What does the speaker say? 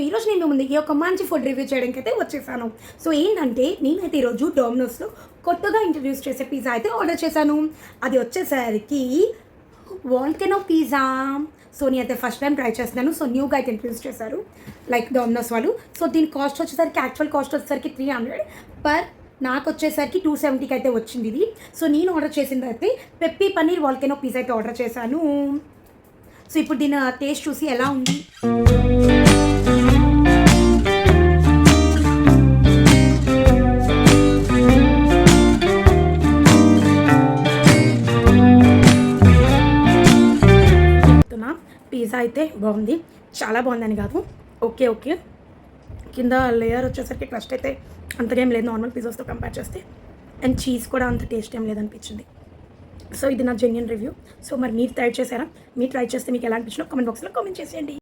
ఈరోజు నేను ముందుకి ఒక మంచి ఫుడ్ రివ్యూ చేయడానికి అయితే వచ్చేసాను. సో ఏంటంటే నేనైతే ఈరోజు డోమినోస్లో కొత్తగా ఇంట్రడ్యూస్ చేసే పిజ్జా అయితే ఆర్డర్ చేశాను. అది వచ్చేసరికి వాల్కెనో పిజ్జా. సో నేనైతే ఫస్ట్ టైం ట్రై చేస్తున్నాను. సో న్యూగా అయితే ఇంట్రడ్యూస్ చేశారు లైక్ డోమినోస్ వాళ్ళు. సో దీని కాస్ట్ వచ్చేసరికి యాక్చువల్ కాస్ట్ వచ్చేసరికి 300 పర్ నాకు వచ్చేసరికి 270కి అయితే వచ్చింది ఇది. సో నేను ఆర్డర్ చేసింది అయితే పెప్పీ పన్నీర్ వాల్కెనో పిజ్జా అయితే ఆర్డర్ చేశాను. సో ఇప్పుడు దీని టేస్ట్ చూసి ఎలా ఉంది. పిజ్జా అయితే బాగుంది, చాలా బాగుందని కాదు, ఓకే. కింద లేయర్ వచ్చేసరికి క్రస్ట్ అయితే అంతగా ఏం లేదు నార్మల్ పిజ్జాస్తో కంపేర్ చేస్తే. అండ్ చీజ్ కూడా అంత టేస్ట్ ఏం లేదనిపించింది. సో ఇది నా జెన్యూన్ రివ్యూ. సో మరి మీరు ట్రై చేశారా? మీరు ట్రై చేస్తే మీకు ఎలా అనిపించిందో కామెంట్ బాక్స్లో కామెంట్ చేసేయండి.